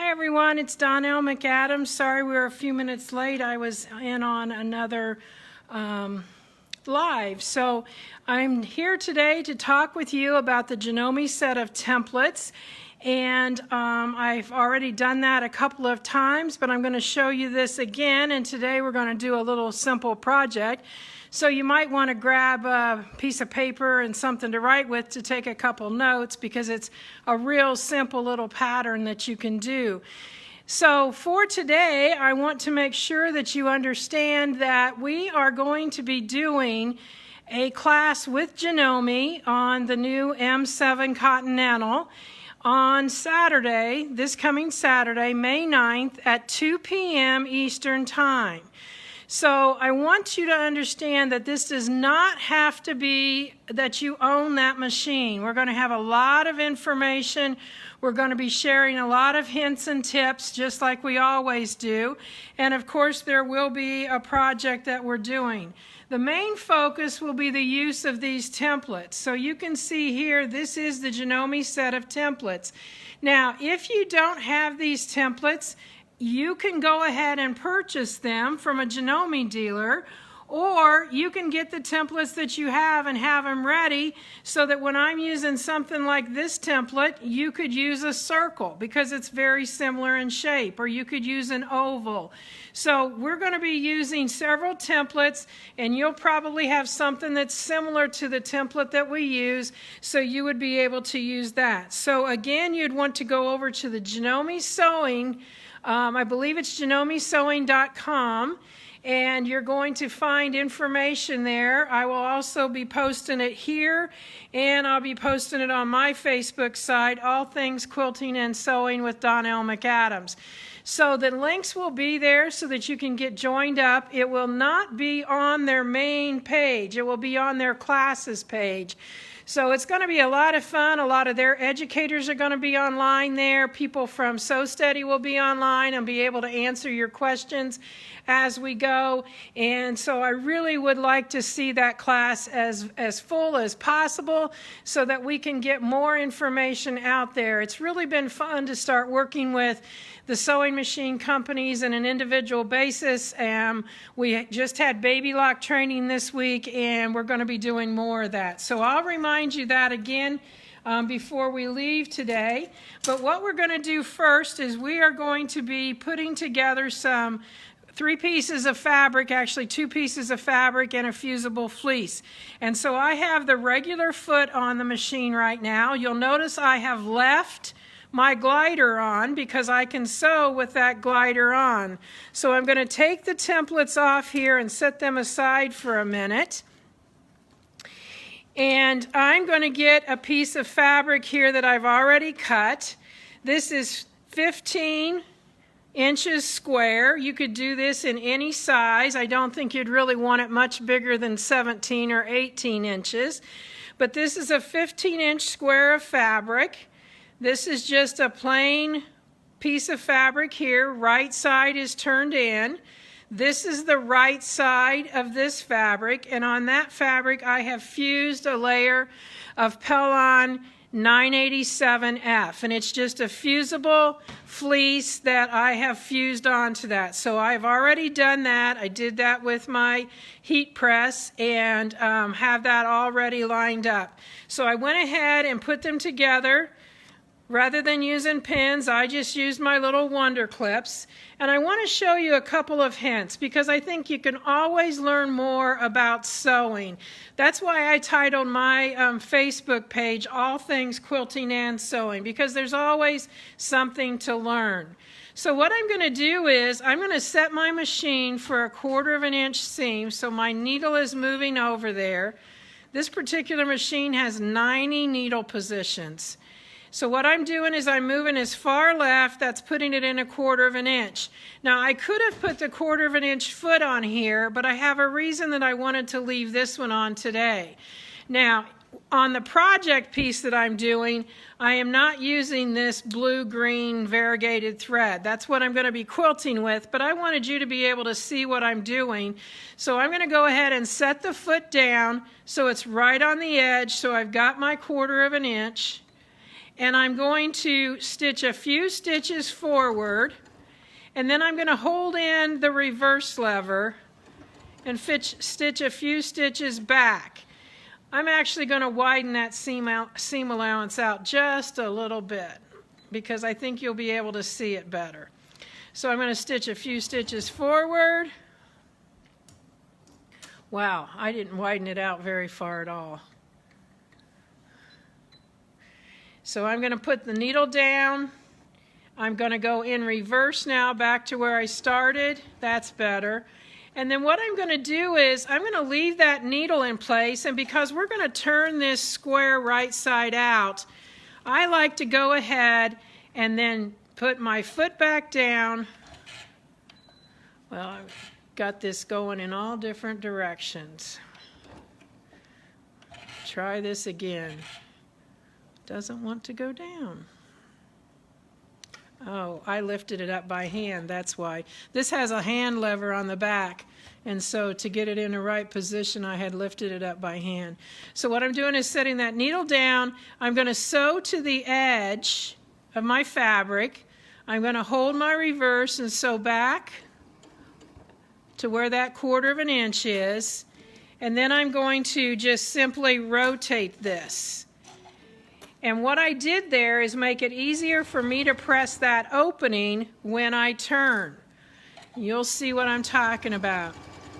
Hi everyone, it's Donelle McAdams. Sorry we were a few minutes late. I was in on another live. So I'm here today to talk with you about the Janome set of templates. And I've already done that a couple of times, but I'm going to show you this again. And today we're going to do a little simple project. So you might want to grab a piece of paper and something to write with to take a couple notes, because it's a real simple little pattern that you can do. So for today, I want to make sure that you understand that we are going to be doing a class with Janome on the new M7 Continental on Saturday, this coming Saturday, May 9th at 2 p.m. Eastern Time. So I want you to understand that this does not have to be that you own that machine. We're going to have a lot of information. We're going to be sharing a lot of hints and tips, just like we always do. And of course, there will be a project that we're doing. The main focus will be the use of these templates. So you can see here, this is the Janome set of templates. Now, if you don't have these templates, you can go ahead and purchase them from a Janome dealer, or you can get the templates that you have and have them ready so that when I'm using something like this template, you could use a circle because it's very similar in shape, or you could use an oval. So we're going to be using several templates, and you'll probably have something that's similar to the template that we use, so you would be able to use that. So again, you'd want to go over to the Janome Sewing, I believe it's janomesewing.com, and you're going to find information there. I will also be posting it here, and I'll be posting it on my Facebook site, All Things Quilting and Sewing with Donelle McAdams. So the links will be there so that you can get joined up. It will not be on their main page. It will be on their classes page. So it's going to be a lot of fun. A lot of their educators are going to be online there. People from Sew Steady will be online and be able to answer your questions as we go. And so I really would like to see that class as full as possible so that we can get more information out there. It's really been fun to start working with the sewing machine companies on an individual basis. We just had baby lock training this week, and we're going to be doing more of that. So I'll remind you that again before we leave today. But what we're going to do first is we are going to be putting together some 3 pieces of fabric, actually 2 pieces of fabric and a fusible fleece. And so I have the regular foot on the machine right now. You'll notice I have left my glider on because I can sew with that glider on. So I'm going to take the templates off here and set them aside for a minute. And I'm going to get a piece of fabric here that I've already cut. This is 15 inches square. You could do this in any size. I don't think you'd really want it much bigger than 17 or 18 inches. But this is a 15-inch square of fabric. This is just a plain piece of fabric here. Right side is turned in. This is the right side of this fabric, and on that fabric I have fused a layer of Pellon 987F, and it's just a fusible fleece that I have fused onto that. So I've already done that. I did that with my heat press and have that already lined up. So I went ahead and put them together. Rather than using pins, I just used my little wonder clips. And I want to show you a couple of hints because I think you can always learn more about sewing. That's why I titled my Facebook page, All Things Quilting and Sewing, because there's always something to learn. So what I'm going to do is I'm going to set my machine for a 1/4 inch seam so my needle is moving over there. This particular machine has 90 needle positions. So what I'm doing is I'm moving as far left, that's putting it in a 1/4 inch. Now I could have put the 1/4 inch foot on here, but I have a reason that I wanted to leave this one on today. Now on the project piece that I'm doing, I am not using this blue-green variegated thread. That's what I'm going to be quilting with, but I wanted you to be able to see what I'm doing. So I'm going to go ahead and set the foot down so it's right on the edge, so I've got my 1/4 inch. and I'm going to stitch a few stitches forward, and then I'm going to hold in the reverse lever and stitch a few stitches back. I'm actually going to widen that seam allowance out just a little bit because I think you'll be able to see it better. So I'm going to stitch a few stitches forward. Wow, I didn't widen it out very far at all. So I'm going to put the needle down. I'm going to go in reverse now back to where I started. That's better. And then what I'm going to do is I'm going to leave that needle in place, and because we're going to turn this square right side out, I like to go ahead and then put my foot back down. Well, I've got this going in all different directions. Try this again. Doesn't want to go down. Oh, I lifted it up by hand, that's why. This has a hand lever on the back, and so to get it in the right position, I had lifted it up by hand. So what I'm doing is setting that needle down. I'm going to sew to the edge of my fabric. I'm going to hold my reverse and sew back to where that 1/4 inch is, and then I'm going to just simply rotate this. And what I did there is make it easier for me to press that opening when I turn. You'll see what I'm talking about.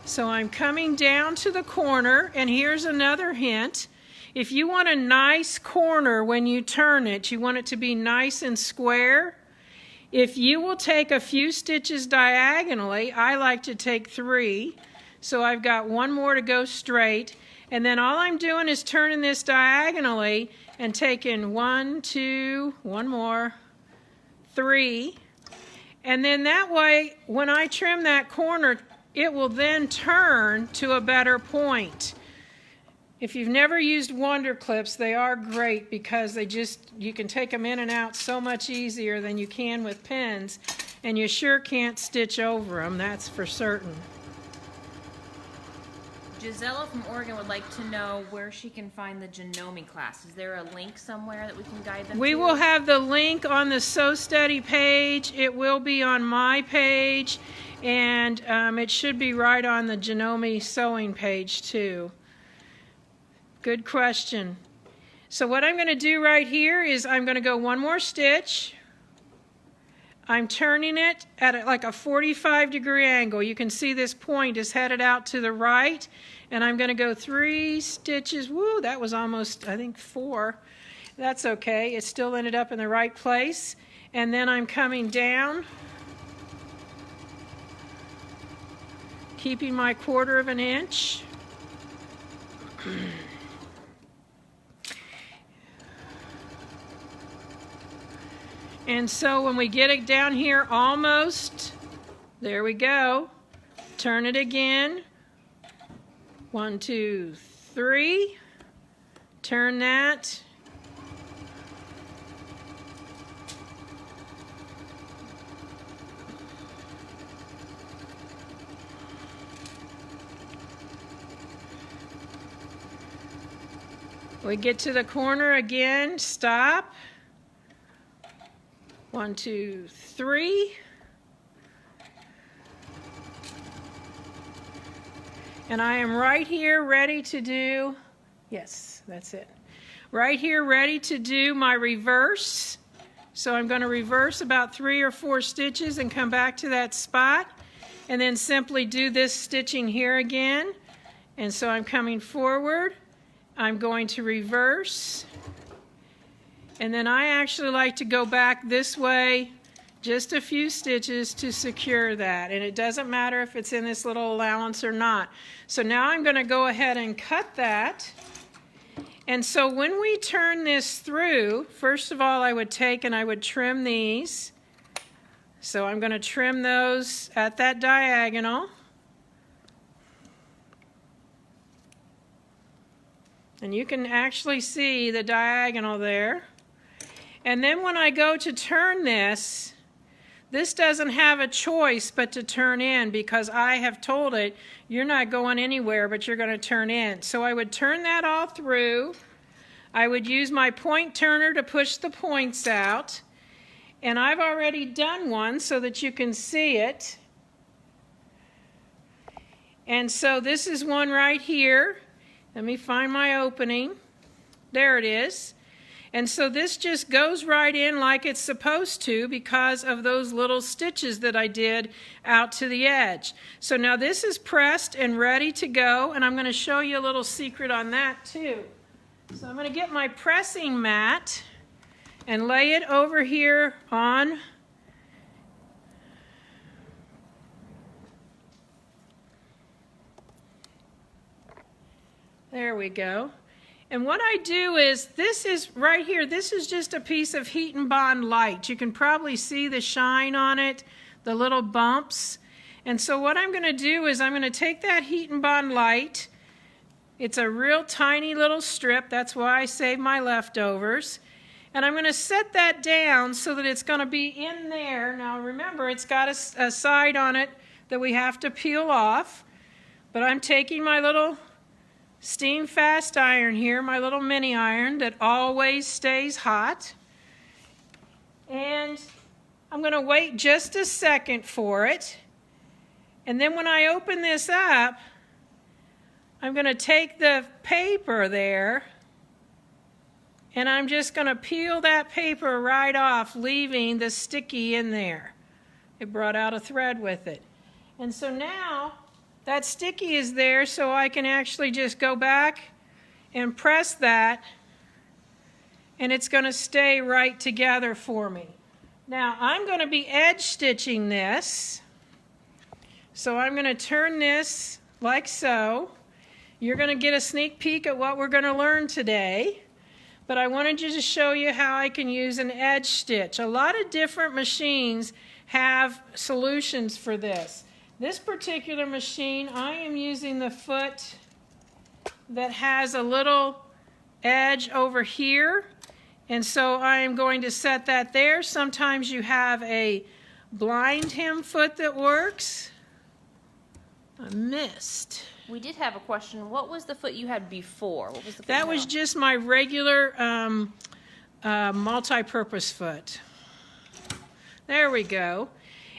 So I'm coming down to the corner, and here's another hint. If you want a nice corner when you turn it, you want it to be nice and square, if you will take a few stitches diagonally, I like to take 3, so I've got 1 more to go straight, and then all I'm doing is turning this diagonally and taking 1, 2, 1 more, 3, and then that way when I trim that corner it will then turn to a better point. If you've never used Wonder Clips, they are great because you can take them in and out so much easier than you can with pins, and you sure can't stitch over them, that's for certain. Gisela from Oregon would like to know where she can find the Janome class. Is there a link somewhere that we can guide them to? We will have the link on the Sew Steady page. It will be on my page, and it should be right on the Janome Sewing page too. Good question. So what I'm going to do right here is I'm going to go 1 more stitch. I'm turning it at like a 45-degree angle. You can see this point is headed out to the right, and I'm going to go 3 stitches. Woo, that was almost, I think, 4. That's okay. It still ended up in the right place. And then I'm coming down, keeping my 1/4 inch. And so when we get it down here almost, there we go. Turn it again. 1, 2, 3. Turn that. We get to the corner again, stop. 1, 2, 3. And I am right here ready to do, yes, that's it. Right here ready to do my reverse. So I'm going to reverse about 3 or 4 stitches and come back to that spot. And then simply do this stitching here again. And so I'm coming forward. I'm going to reverse. And then I actually like to go back this way just a few stitches to secure that. And it doesn't matter if it's in this little allowance or not. So now I'm going to go ahead and cut that. And so when we turn this through, first of all I would take and I would trim these. So I'm going to trim those at that diagonal. And you can actually see the diagonal there. And then when I go to turn this, this doesn't have a choice but to turn in because I have told it, you're not going anywhere, but you're going to turn in. So I would turn that all through. I would use my point turner to push the points out. And I've already done one so that you can see it. And so this is one right here. Let me find my opening. There it is. And so this just goes right in like it's supposed to because of those little stitches that I did out to the edge. So now this is pressed and ready to go, and I'm going to show you a little secret on that too. So I'm going to get my pressing mat and lay it over here on there we go. And what I do is, this is right here, this is just a piece of Heat and Bond light. You can probably see the shine on it, the little bumps. And so what I'm going to do is I'm going to take that Heat and Bond light. It's a real tiny little strip. That's why I save my leftovers. And I'm going to set that down so that it's going to be in there. Now remember, it's got a side on it that we have to peel off. But I'm taking my little steam fast iron here, my little mini iron that always stays hot. And I'm going to wait just a second for it. And then when I open this up, I'm going to take the paper there and I'm just going to peel that paper right off, leaving the sticky in there. It brought out a thread with it. And so now that sticky is there, so I can actually just go back and press that, and it's going to stay right together for me. Now I'm going to be edge stitching this, so I'm going to turn this like so. You're going to get a sneak peek at what we're going to learn today, but I wanted to show you how I can use an edge stitch. A lot of different machines have solutions for this. This particular machine, I am using the foot that has a little edge over here, and so I am going to set that there. Sometimes you have a blind hem foot that works. I missed. We did have a question. What was the foot you had before? What was the foot That was just my regular multi-purpose foot. There we go.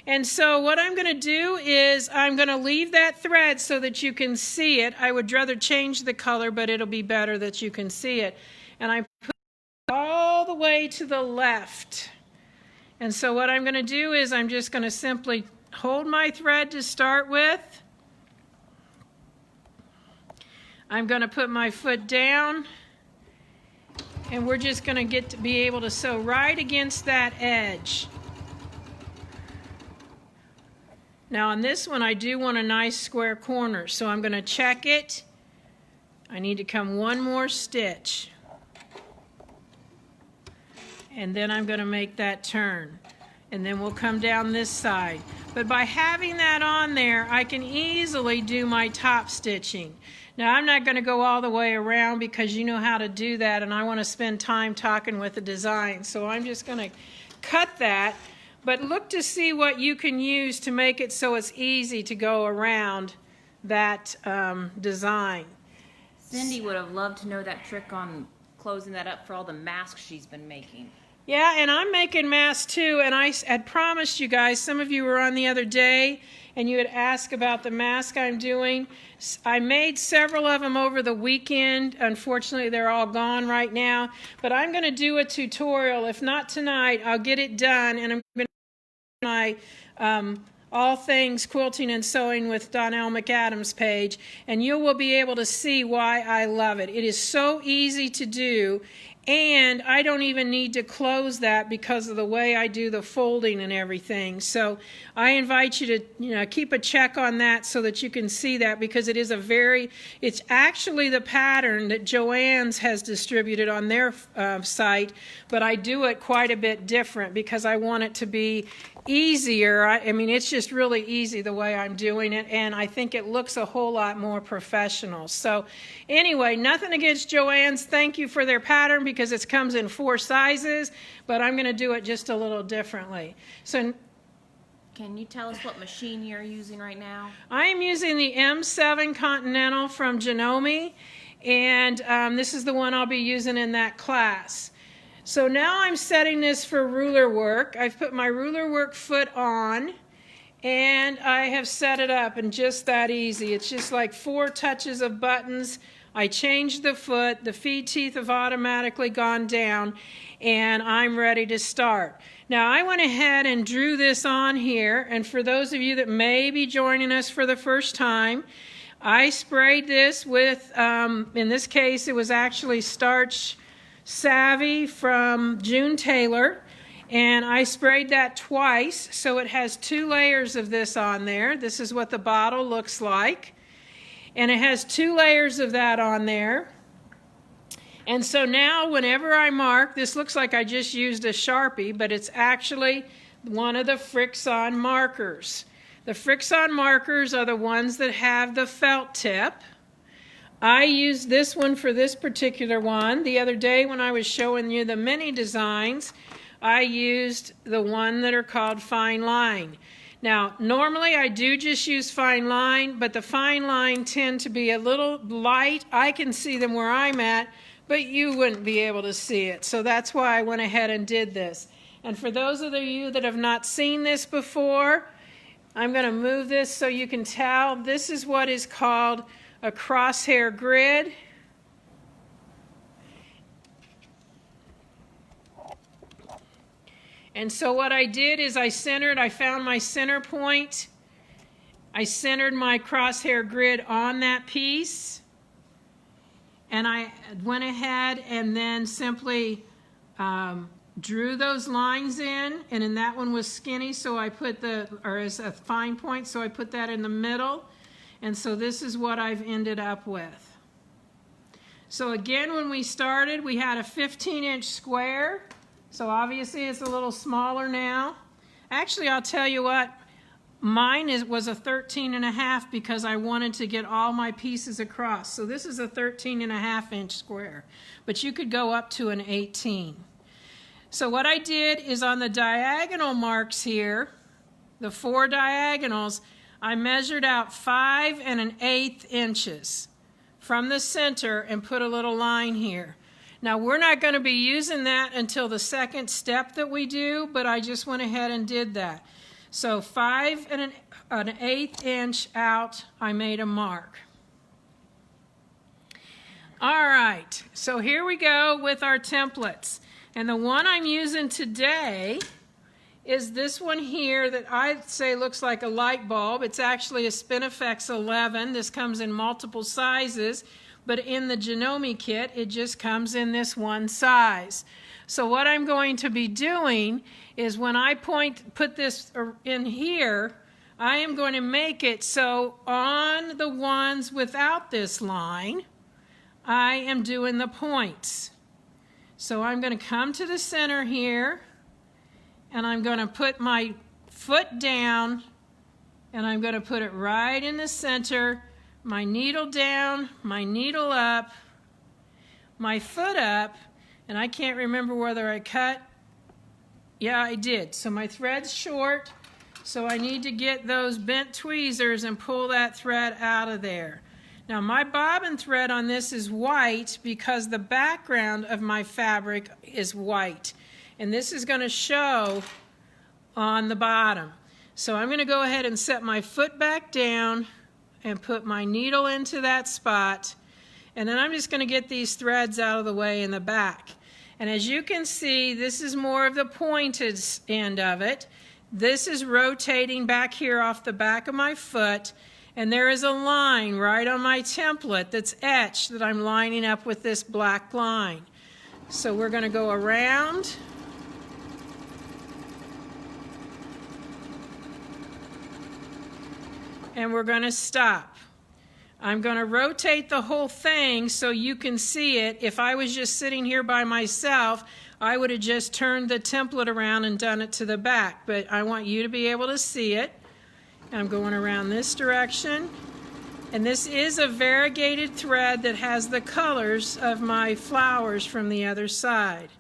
And so what I'm going to do is I'm going to leave that thread so that you can see it. I would rather change the color, but it'll be better that you can see it. And I put it all the way to the left. And so what I'm going to do is I'm just going to simply hold my thread to start with. I'm going to put my foot down, and we're just going to be able to sew right against that edge. Now on this one I do want a nice square corner, so I'm going to check it. I need to come one more stitch. And then I'm going to make that turn. And then we'll come down this side. But by having that on there, I can easily do my top stitching. Now I'm not going to go all the way around because you know how to do that, and I want to spend time talking with the design. So I'm just going to cut that. But look to see what you can use to make it so it's easy to go around that design. Cindy would have loved to know that trick on closing that up for all the masks she's been making. Yeah, and I'm making masks too, and I had promised you guys, some of you were on the other day, and you had asked about the mask I'm doing. I made several of them over the weekend. Unfortunately, they're all gone right now, but I'm going to do a tutorial. If not tonight, I'll get it done, and I'm going to do my All Things Quilting and Sewing with Donelle McAdams page, and you will be able to see why I love it. It is so easy to do, and I don't even need to close that because of the way I do the folding and everything. So I invite you to keep a check on that so that you can see that, because it is it's actually the pattern that Joann's has distributed on their site, but I do it quite a bit different because I want it to be easier. I mean, it's just really easy the way I'm doing it, and I think it looks a whole lot more professional. So anyway, nothing against Joann's. Thank you for their pattern because it comes in 4 sizes, but I'm going to do it just a little differently. So can you tell us what machine you're using right now? I am using the M7 Continental from Janome, and this is the one I'll be using in that class. So now I'm setting this for ruler work. I've put my ruler work foot on, and I have set it up, and just that easy. It's just like 4 touches of buttons. I changed the foot, the feed teeth have automatically gone down, and I'm ready to start. Now I went ahead and drew this on here, and for those of you that may be joining us for the first time, I sprayed this with, in this case it was actually Starch Savvy from June Taylor, and I sprayed that twice, so it has 2 layers of this on there. This is what the bottle looks like. And it has 2 layers of that on there. And so now whenever I mark, this looks like I just used a Sharpie, but it's actually one of the Frixon markers. The Frixon markers are the ones that have the felt tip. I used this one for this particular one. The other day when I was showing you the mini designs, I used the one that are called Fine Line. Now, normally I do just use Fine Line, but the Fine Line tend to be a little light. I can see them where I'm at, but you wouldn't be able to see it. So that's why I went ahead and did this. And for those of you that have not seen this before, I'm going to move this so you can tell. This is what is called a crosshair grid. And so what I did is I found my center point. I centered my crosshair grid on that piece. And I went ahead and then simply drew those lines in. And then that one was skinny, so I put as a fine point, so I put that in the middle. And so this is what I've ended up with. So again, when we started, we had a 15-inch square. So obviously it's a little smaller now. Actually, I'll tell you what, mine was a 13.5 because I wanted to get all my pieces across. So this is a 13.5-inch square, but you could go up to an 18. So what I did is on the diagonal marks here, the 4 diagonals, I measured out 5 1/8 inches from the center and put a little line here. Now we're not going to be using that until the second step that we do, but I just went ahead and did that. So 5 1/8 inch out, I made a mark. All right, so here we go with our templates. And the one I'm using today is this one here that I'd say looks like a light bulb. It's actually a Spinifex 11. This comes in multiple sizes. But in the Janome kit, it just comes in this one size. So what I'm going to be doing is when I put this in here, I am going to make it so on the ones without this line, I am doing the points. So I'm going to come to the center here, and I'm going to put my foot down, and I'm going to put it right in the center, my needle down, my needle up, my foot up, and I can't remember whether I cut. Yeah, I did. So my thread's short, so I need to get those bent tweezers and pull that thread out of there. Now my bobbin thread on this is white because the background of my fabric is white, and this is going to show on the bottom. So I'm going to go ahead and set my foot back down and put my needle into that spot, and then I'm just going to get these threads out of the way in the back. And as you can see, this is more of the pointed end of it. This is rotating back here off the back of my foot, and there is a line right on my template that's etched that I'm lining up with this black line. So we're going to go around. And we're going to stop. I'm going to rotate the whole thing so you can see it. If I was just sitting here by myself, I would have just turned the template around and done it to the back. But I want you to be able to see it. I'm going around this direction. And this is a variegated thread that has the colors of my flowers from the other side.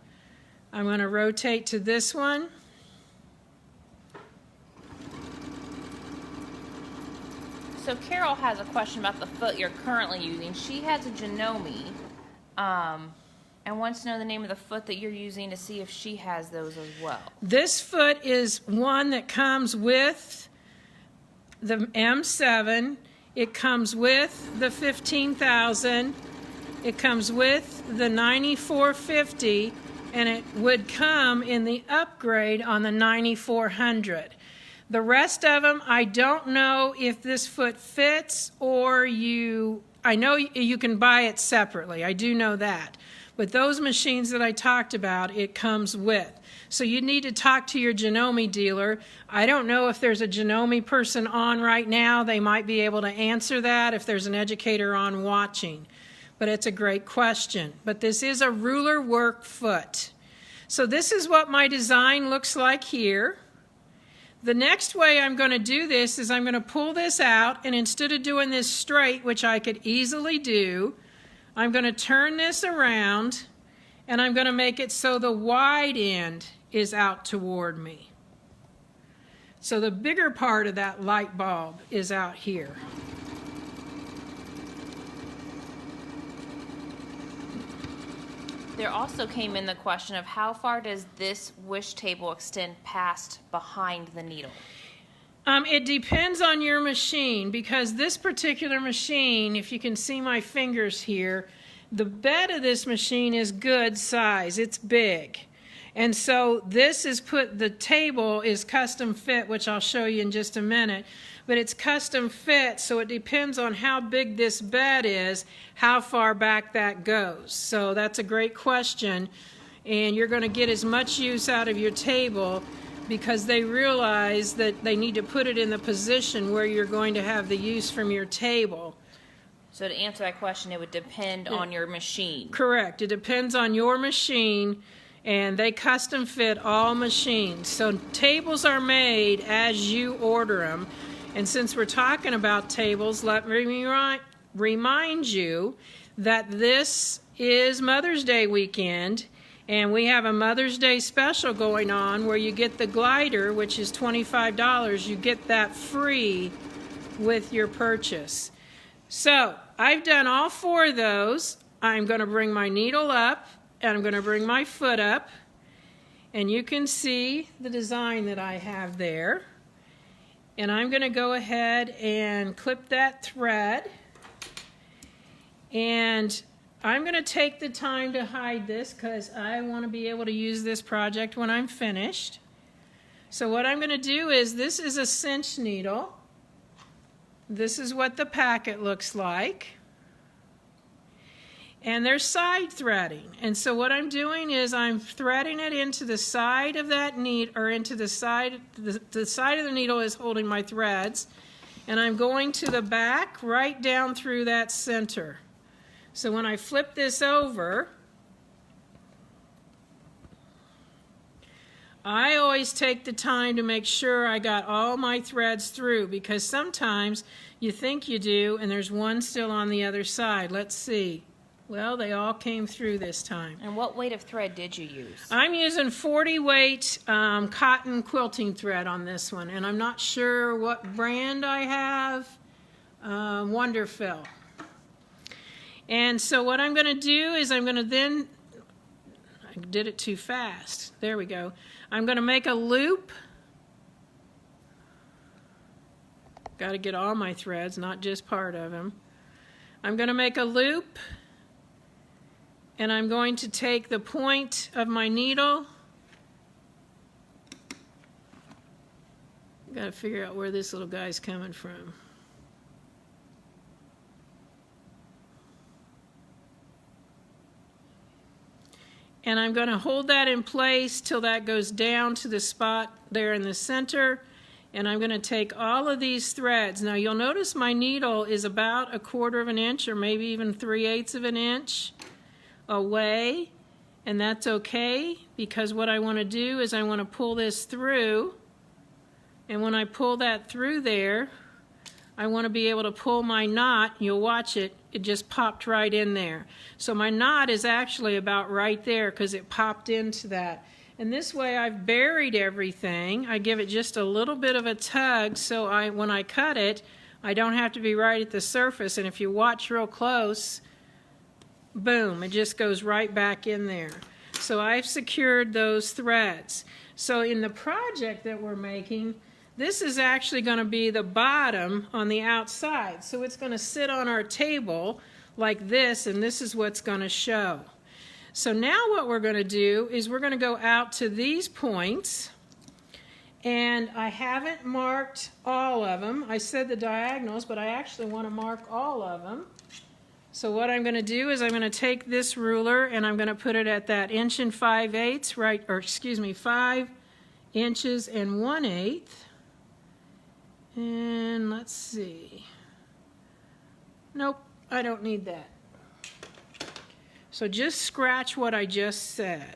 I'm going to rotate to this one. So Carol has a question about the foot you're currently using. She has a Janome, and wants to know the name of the foot that you're using to see if she has those as well. This foot is one that comes with the M7. It comes with the 15,000. It comes with the 9450, and it would come in the upgrade on the 9400. The rest of them, I don't know if this foot fits, or I know you can buy it separately. I do know that. But those machines that I talked about, it comes with. So you need to talk to your Janome dealer. I don't know if there's a Janome person on right now. They might be able to answer that if there's an educator on watching. But it's a great question. But this is a ruler work foot. So this is what my design looks like here. The next way I'm going to do this is I'm going to pull this out, and instead of doing this straight, which I could easily do, I'm going to turn this around, and I'm going to make it so the wide end is out toward me. So the bigger part of that light bulb is out here. There also came in the question of how far does this wish table extend past behind the needle? It depends on your machine, because this particular machine, if you can see my fingers here, the bed of this machine is good size. It's big. And so the table is custom fit, which I'll show you in just a minute, but it's custom fit, so it depends on how big this bed is, how far back that goes. So that's a great question, and you're going to get as much use out of your table because they realize that they need to put it in the position where you're going to have the use from your table. So to answer that question, it would depend on your machine. Correct. It depends on your machine, and they custom fit all machines. So tables are made as you order them. And since we're talking about tables, let me remind you that this is Mother's Day weekend, and we have a Mother's Day special going on where you get the glider, which is $25. You get that free with your purchase. So I've done all four of those. I'm going to bring my needle up, and I'm going to bring my foot up, and you can see the design that I have there. And I'm going to go ahead and clip that thread, and I'm going to take the time to hide this because I want to be able to use this project when I'm finished. So what I'm going to do is, this is a cinch needle. This is what the packet looks like. And there's side threading. And so what I'm doing is I'm threading it into the side of that needle, or into the side of the needle is holding my threads. And I'm going to the back, right down through that center. So when I flip this over, I always take the time to make sure I got all my threads through, because sometimes you think you do and there's one still on the other side. Let's see. Well, they all came through this time. And what weight of thread did you use? I'm using 40 weight cotton quilting thread on this one, and I'm not sure what brand I have. Wonderfill. And so what I'm going to do is I'm going to then, I did it too fast. There we go. I'm going to make a loop. Got to get all my threads, not just part of them. I'm going to make a loop, and I'm going to take the point of my needle. Got to figure out where this little guy's coming from. And I'm going to hold that in place till that goes down to the spot there in the center. And I'm going to take all of these threads. Now you'll notice my needle is about 1/4 of an inch, or maybe even 3/8 of an inch away. And that's okay, because what I want to do is I want to pull this through. And when I pull that through there, I want to be able to pull my knot. You'll watch it. It just popped right in there. So my knot is actually about right there because it popped into that. And this way I've buried everything. I give it just a little bit of a tug, so when I cut it, I don't have to be right at the surface, and if you watch real close, boom, it just goes right back in there. So I've secured those threads. So in the project that we're making, this is actually going to be the bottom on the outside. So it's going to sit on our table like this, and this is what's going to show. So now what we're going to do is we're going to go out to these points, and I haven't marked all of them. I said the diagonals, but I actually want to mark all of them. So what I'm going to do is I'm going to take this ruler and I'm going to put it at that 1 5/8, right, or excuse me, 5 inches and 1/8. And let's see. Nope, I don't need that. So just scratch what I just said.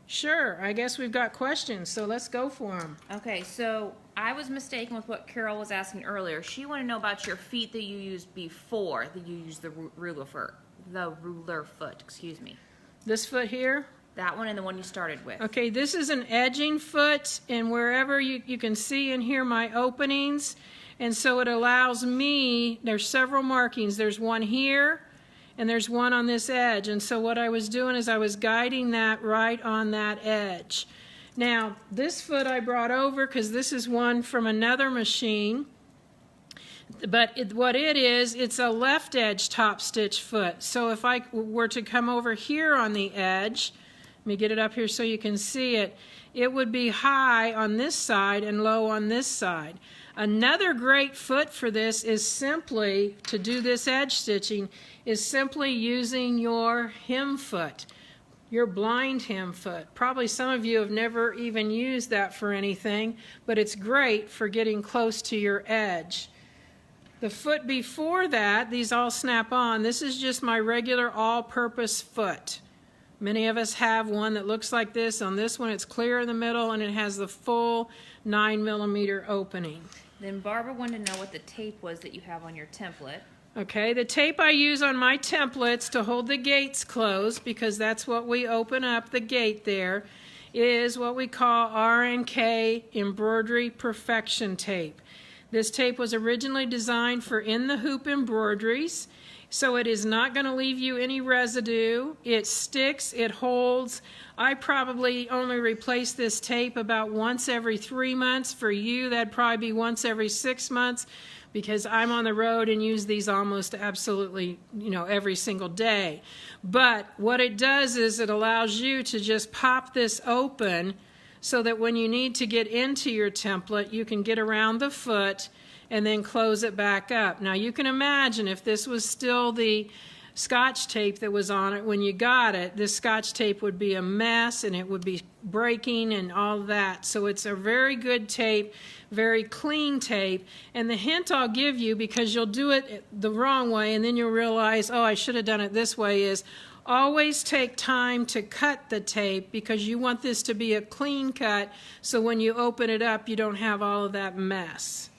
Sure, I guess we've got questions, so let's go for them. Okay, so I was mistaken with what Carol was asking earlier. She wanted to know about your feet that you used before that you used the ruler foot, excuse me. This foot here? That one and the one you started with. Okay, this is an edging foot, and wherever you can see in here my openings, and so it allows me, there's several markings. There's one here, and there's one on this edge, and so what I was doing is I was guiding that right on that edge. Now, this foot I brought over because this is one from another machine, but what it is, it's a left edge top stitch foot. So if I were to come over here on the edge, let me get it up here so you can see it, it would be high on this side and low on this side. Another great foot for this is simply, to do this edge stitching, is simply using your hem foot, your blind hem foot. Probably some of you have never even used that for anything, but it's great for getting close to your edge. The foot before that, these all snap on. This is just my regular all-purpose foot. Many of us have one that looks like this. On this one, it's clear in the middle, and it has the full 9mm opening. Then Barbara wanted to know what the tape was that you have on your template. Okay, the tape I use on my templates to hold the gates closed, because that's what we open up the gate there, is what we call R&K Embroidery Perfection Tape. This tape was originally designed for in the hoop embroideries, so it is not going to leave you any residue. It sticks, it holds. I probably only replace this tape about once every 3 months. For you, that'd probably be once every 6 months, because I'm on the road and use these almost absolutely, every single day. But what it does is it allows you to just pop this open so that when you need to get into your template, you can get around the foot and then close it back up. Now you can imagine if this was still the Scotch tape that was on it when you got it, this Scotch tape would be a mess and it would be breaking and all that. So it's a very good tape, very clean tape. And the hint I'll give you, because you'll do it the wrong way and then you'll realize, oh, I should have done it this way, is always take time to cut the tape, because you want this to be a clean cut so when you open it up you don't have all of that mess.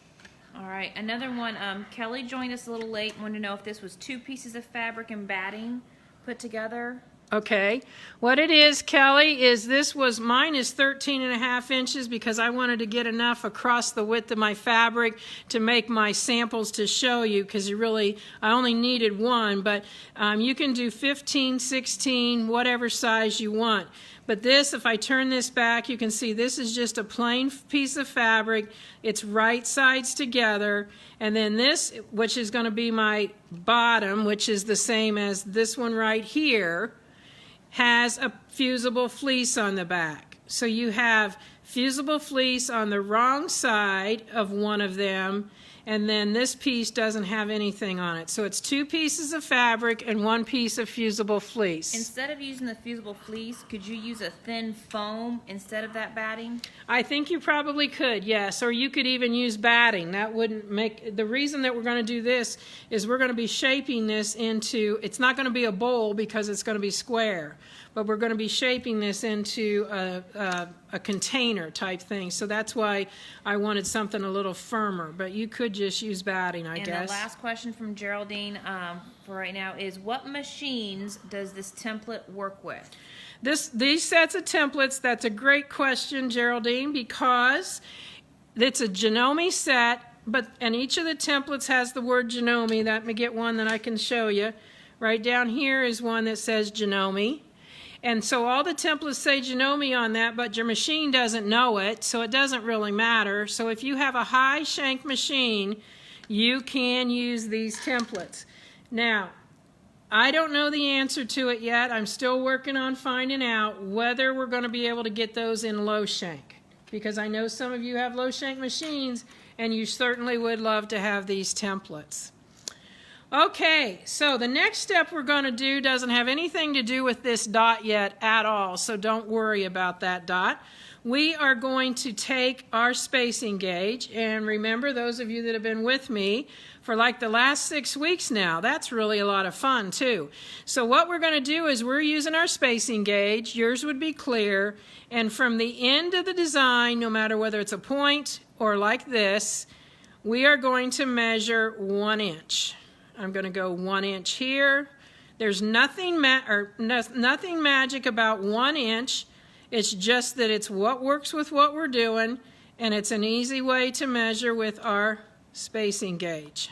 All right, another one. Kelly joined us a little late. Wanted to know if this was 2 pieces of fabric and batting put together. Okay, what it is, Kelly, is mine is 13.5 inches because I wanted to get enough across the width of my fabric to make my samples to show you, because I only needed one, but you can do 15, 16, whatever size you want. But this, if I turn this back, you can see this is just a plain piece of fabric. It's right sides together. And then this, which is going to be my bottom, which is the same as this one right here, has a fusible fleece on the back. So you have fusible fleece on the wrong side of one of them, and then this piece doesn't have anything on it. So it's 2 pieces of fabric and 1 piece of fusible fleece. Instead of using the fusible fleece, could you use a thin foam instead of that batting? I think you probably could, yes, or you could even use batting. That wouldn't make, the reason that we're going to do this is we're going to be shaping this into, it's not going to be a bowl because it's going to be square, but we're going to be shaping this into a container type thing. So that's why I wanted something a little firmer, but you could just use batting, I guess. And the last question from Geraldine for right now is, what machines does this template work with? These sets of templates, that's a great question, Geraldine, because it's a Janome set, and each of the templates has the word Janome. Let me get one that I can show you. Right down here is one that says Janome. And so all the templates say Janome on that, but your machine doesn't know it, so it doesn't really matter. So if you have a high shank machine, you can use these templates. Now, I don't know the answer to it yet. I'm still working on finding out whether we're going to be able to get those in low shank, because I know some of you have low shank machines and you certainly would love to have these templates. Okay, so the next step we're going to do doesn't have anything to do with this dot yet at all, so don't worry about that dot. We are going to take our spacing gauge, and remember, those of you that have been with me for like the last 6 weeks now, that's really a lot of fun too. So what we're going to do is we're using our spacing gauge. Yours would be clear, and from the end of the design, no matter whether it's a point or like this, we are going to measure 1 inch. I'm going to go 1 inch here. There's nothing magic about 1 inch. It's just that it's what works with what we're doing, and it's an easy way to measure with our spacing gauge.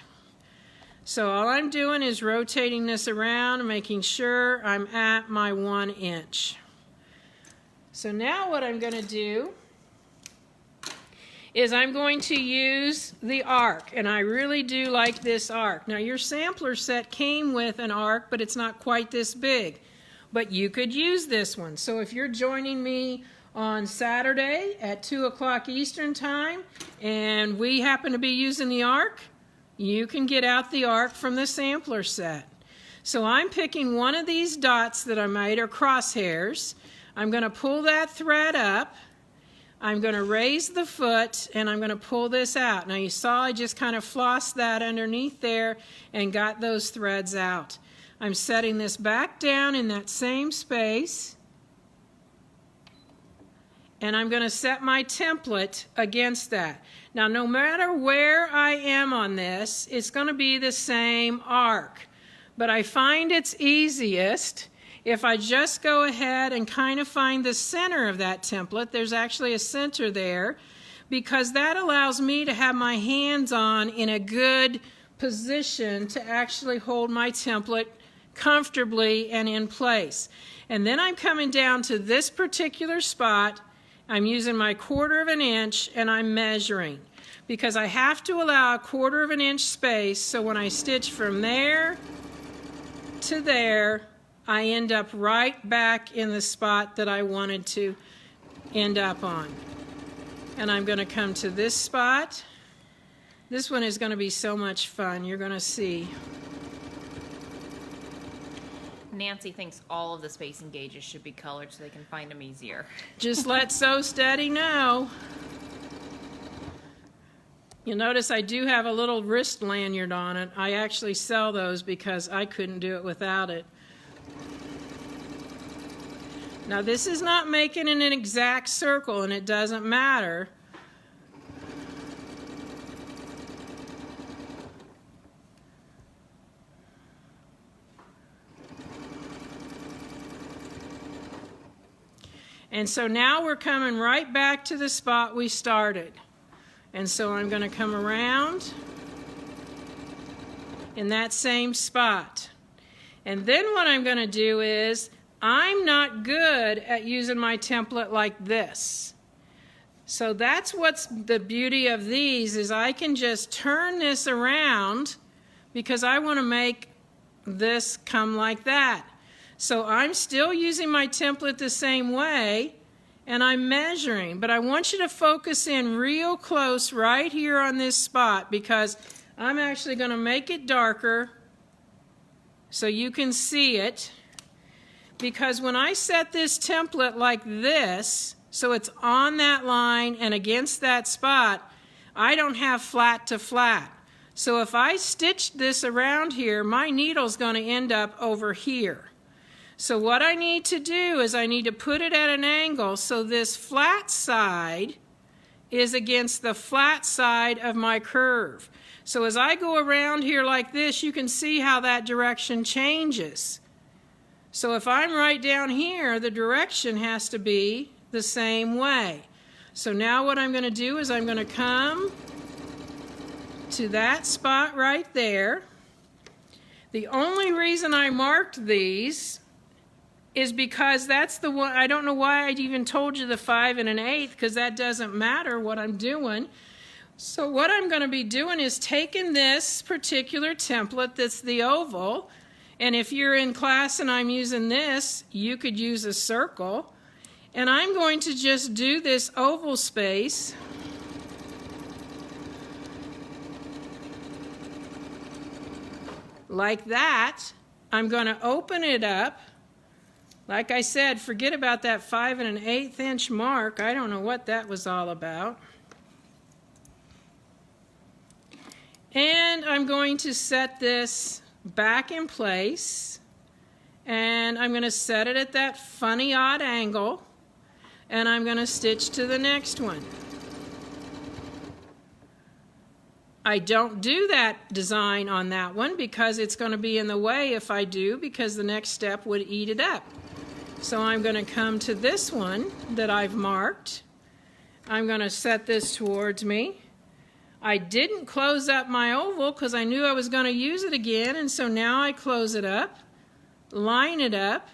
So all I'm doing is rotating this around and making sure I'm at my 1 inch. So now what I'm going to do is I'm going to use the arc, and I really do like this arc. Now your sampler set came with an arc, but it's not quite this big. But you could use this one. So if you're joining me on Saturday at 2 o'clock Eastern time and we happen to be using the arc, you can get out the arc from the sampler set. So I'm picking one of these dots that I made, or crosshairs. I'm going to pull that thread up. I'm going to raise the foot, and I'm going to pull this out. Now you saw I just kind of flossed that underneath there and got those threads out. I'm setting this back down in that same space, and I'm going to set my template against that. Now no matter where I am on this, it's going to be the same arc, but I find it's easiest if I just go ahead and kind of find the center of that template. There's actually a center there, because that allows me to have my hands on in a good position to actually hold my template comfortably and in place. And then I'm coming down to this particular spot. I'm using my 1/4 of an inch, and I'm measuring, because I have to allow a 1/4 of an inch space, so when I stitch from there to there, I end up right back in the spot that I wanted to end up on. And I'm going to come to this spot. This one is going to be so much fun. You're going to see. Nancy thinks all of the spacing gauges should be colored so they can find them easier. Just let Sew Steady know. You'll notice I do have a little wrist lanyard on it. I actually sell those because I couldn't do it without it. Now this is not making an exact circle, and it doesn't matter. And so now we're coming right back to the spot we started. And so I'm going to come around in that same spot. And then what I'm going to do is, I'm not good at using my template like this. So that's what's the beauty of these, is I can just turn this around, because I want to make this come like that. So I'm still using my template the same way, and I'm measuring, but I want you to focus in real close right here on this spot, because I'm actually going to make it darker so you can see it. Because when I set this template like this, so it's on that line and against that spot, I don't have flat to flat. So if I stitch this around here, my needle's going to end up over here. So what I need to do is I need to put it at an angle so this flat side is against the flat side of my curve. So as I go around here like this, you can see how that direction changes. So if I'm right down here, the direction has to be the same way. So now what I'm going to do is I'm going to come to that spot right there. The only reason I marked these is because that's the one. I don't know why I even told you the 5 1/8, because that doesn't matter what I'm doing. So what I'm going to be doing is taking this particular template that's the oval, and if you're in class and I'm using this, you could use a circle, and I'm going to just do this oval space like that. I'm going to open it up. Like I said, forget about that 5 1/8 inch mark. I don't know what that was all about. And I'm going to set this back in place, and I'm going to set it at that funny odd angle, and I'm going to stitch to the next one. I don't do that design on that one because it's going to be in the way if I do, because the next step would eat it up. So I'm going to come to this one that I've marked. I'm going to set this towards me. I didn't close up my oval because I knew I was going to use it again, and so now I close it up, line it up,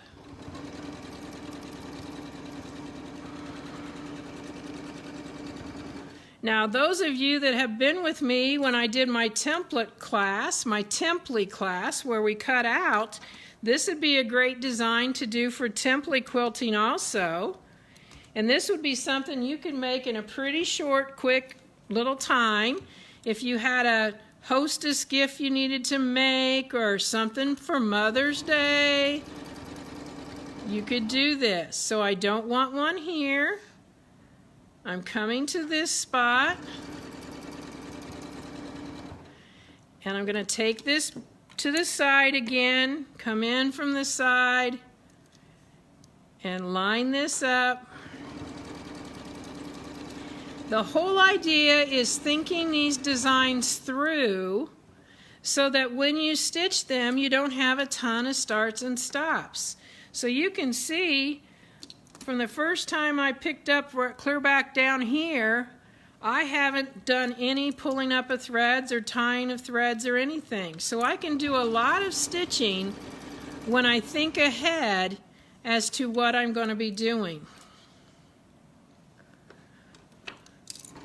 now those of you that have been with me when I did my template class, my Template class, where we cut out, this would be a great design to do for template quilting also. And this would be something you can make in a pretty short, quick little time. If you had a hostess gift you needed to make or something for Mother's Day, you could do this. So I don't want one here. I'm coming to this spot, and I'm going to take this to the side again, come in from the side, and line this up. The whole idea is thinking these designs through so that when you stitch them, you don't have a ton of starts and stops. So you can see from the first time I picked up clear back down here, I haven't done any pulling up of threads or tying of threads or anything. So I can do a lot of stitching when I think ahead as to what I'm going to be doing.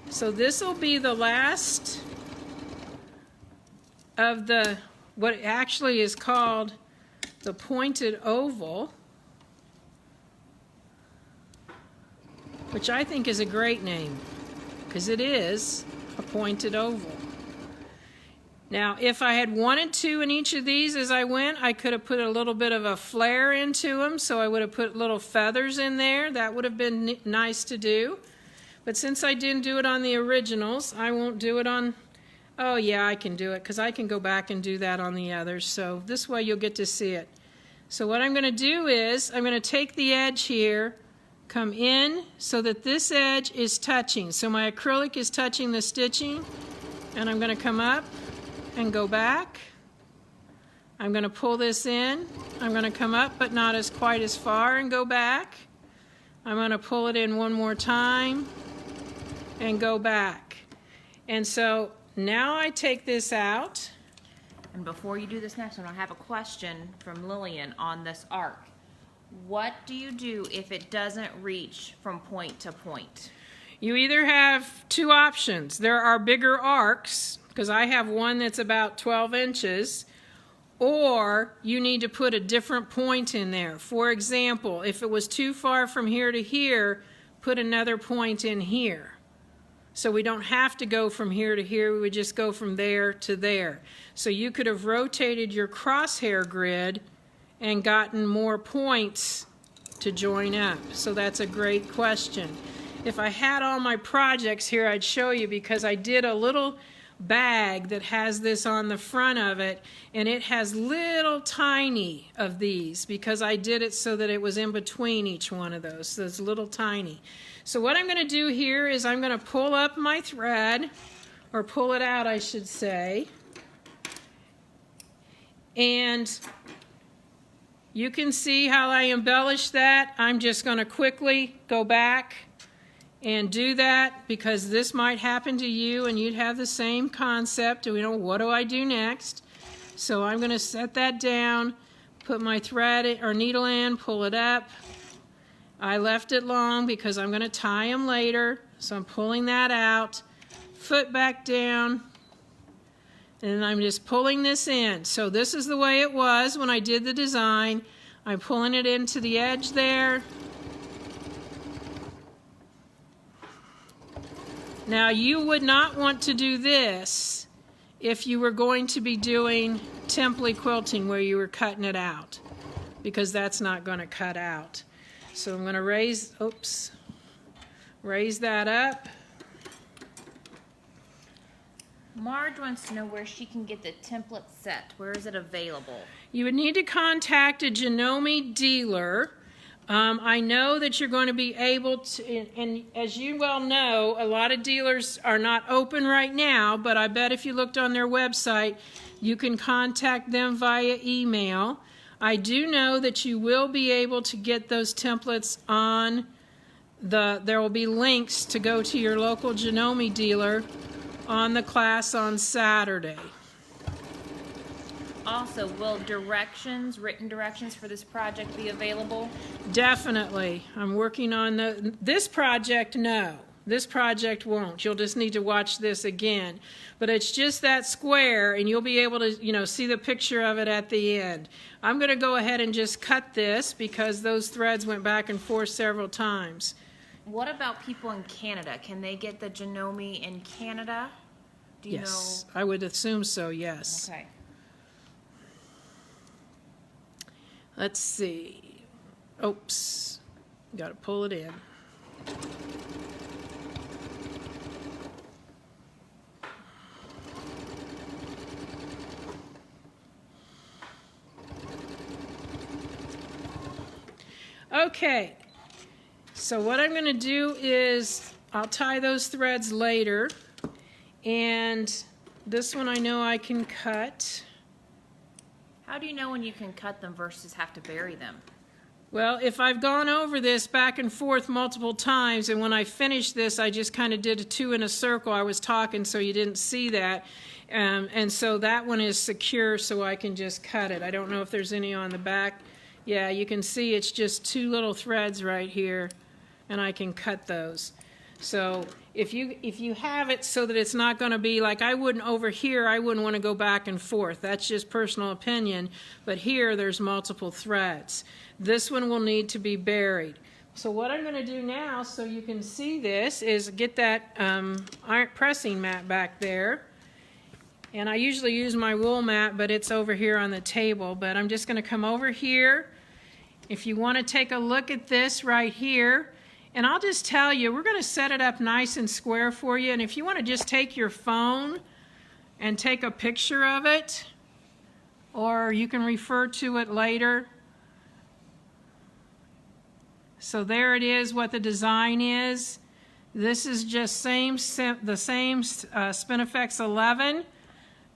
So this will be the last of the, what actually is called the pointed oval, which I think is a great name, because it is a pointed oval. Now, if I had wanted to in each of these as I went, I could have put a little bit of a flare into them, so I would have put little feathers in there. That would have been nice to do. But since I didn't do it on the originals, I won't do it on, oh yeah, I can do it, because I can go back and do that on the others. So this way you'll get to see it. So what I'm going to do is, I'm going to take the edge here, come in so that this edge is touching. So my acrylic is touching the stitching, and I'm going to come up and go back. I'm going to pull this in. I'm going to come up, but not as quite as far, and go back. I'm going to pull it in one more time and go back. And so now I take this out. And before you do this next one, I have a question from Lillian on this arc. What do you do if it doesn't reach from point to point? You either have two options. There are bigger arcs, because I have one that's about 12 inches, or you need to put a different point in there. For example, if it was too far from here to here, put another point in here. So we don't have to go from here to here, we would just go from there to there. So you could have rotated your crosshair grid and gotten more points to join up. So that's a great question. If I had all my projects here, I'd show you, because I did a little bag that has this on the front of it, and it has little tiny of these, because I did it so that it was in between each one of those. So it's little tiny. So what I'm going to do here is I'm going to pull up my thread, or pull it out I should say, and you can see how I embellish that. I'm just going to quickly go back and do that because this might happen to you and you'd have the same concept. You know, what do I do next? So I'm going to set that down, put my thread or needle in, pull it up. I left it long because I'm going to tie them later, so I'm pulling that out, foot back down, and I'm just pulling this in. So this is the way it was when I did the design. I'm pulling it into the edge there. Now you would not want to do this if you were going to be doing template quilting where you were cutting it out, because that's not going to cut out. So I'm going to raise that up. Marge wants to know where she can get the template set. Where is it available? You would need to contact a Janome dealer. I know that you're going to be able to, and as you well know, a lot of dealers are not open right now, but I bet if you looked on their website, you can contact them via email. I do know that you will be able to get those templates on there will be links to go to your local Janome dealer on the class on Saturday. Also, will written directions for this project be available? Definitely. I'm working on this project, no. This project won't. You'll just need to watch this again. But it's just that square, and you'll be able to, you know, see the picture of it at the end. I'm going to go ahead and just cut this because those threads went back and forth several times. What about people in Canada? Can they get the Janome in Canada? Do you know? I would assume so, yes. Okay. Let's see. Oops. Got to pull it in. Okay, so what I'm going to do is I'll tie those threads later, and this one I know I can cut. How do you know when you can cut them versus have to bury them? Well, if I've gone over this back and forth multiple times, and when I finished this, I just kind of did a 2 in a circle. I was talking so you didn't see that. And so that one is secure, so I can just cut it. I don't know if there's any on the back. Yeah, you can see it's just 2 little threads right here, and I can cut those. So if you have it so that it's not going to be like, I wouldn't over here, I wouldn't want to go back and forth. That's just personal opinion. But here there's multiple threads. This one will need to be buried. So what I'm going to do now so you can see this is get that iron pressing mat back there. And I usually use my wool mat, but it's over here on the table. But I'm just going to come over here. If you want to take a look at this right here, and I'll just tell you, we're going to set it up nice and square for you. And if you want to just take your phone and take a picture of it, or you can refer to it later. So there it is, what the design is. This is just the same Spinifex 11,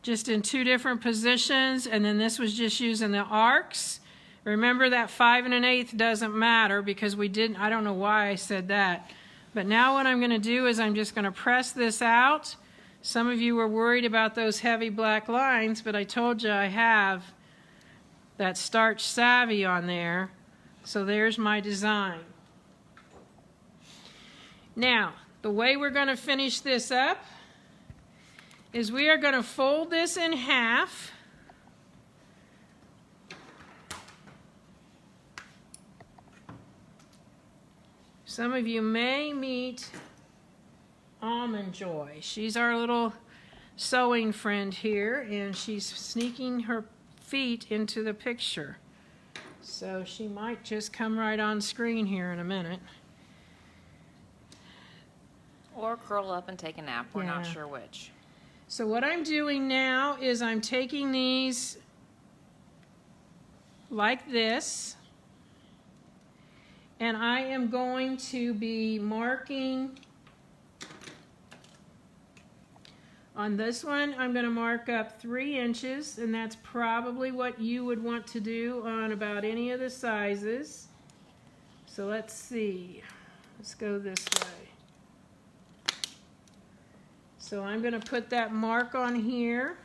just in 2 different positions. And then this was just using the arcs. Remember that 5 1/8 doesn't matter because we didn't, I don't know why I said that. But now what I'm going to do is I'm just going to press this out. Some of you were worried about those heavy black lines, but I told you I have that Starch Savvy on there. So there's my design. Now, the way we're going to finish this up is we are going to fold this in half. Some of you may meet Almond Joy. She's our little sewing friend here, and she's sneaking her feet into the picture. So she might just come right on screen here in a minute. Or curl up and take a nap. We're not sure which. So what I'm doing now is I'm taking these like this, and I am going to be marking on this one. I'm going to mark up 3 inches, and that's probably what you would want to do on about any of the sizes. So let's see. Let's go this way. So I'm going to put that mark on here.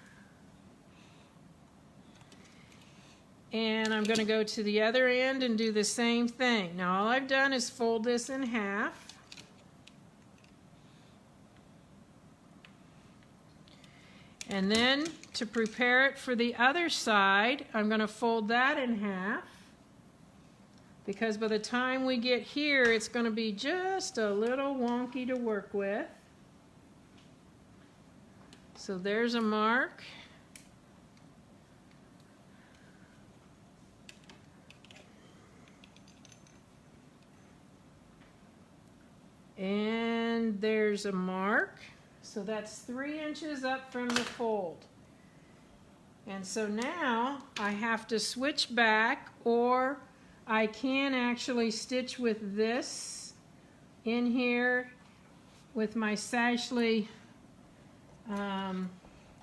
And I'm going to go to the other end and do the same thing. Now all I've done is fold this in half. And then to prepare it for the other side, I'm going to fold that in half. Because by the time we get here, it's going to be just a little wonky to work with. So there's a mark. And there's a mark. So that's 3 inches up from the fold. And so now I have to switch back, or I can actually stitch with this in here with my Sashly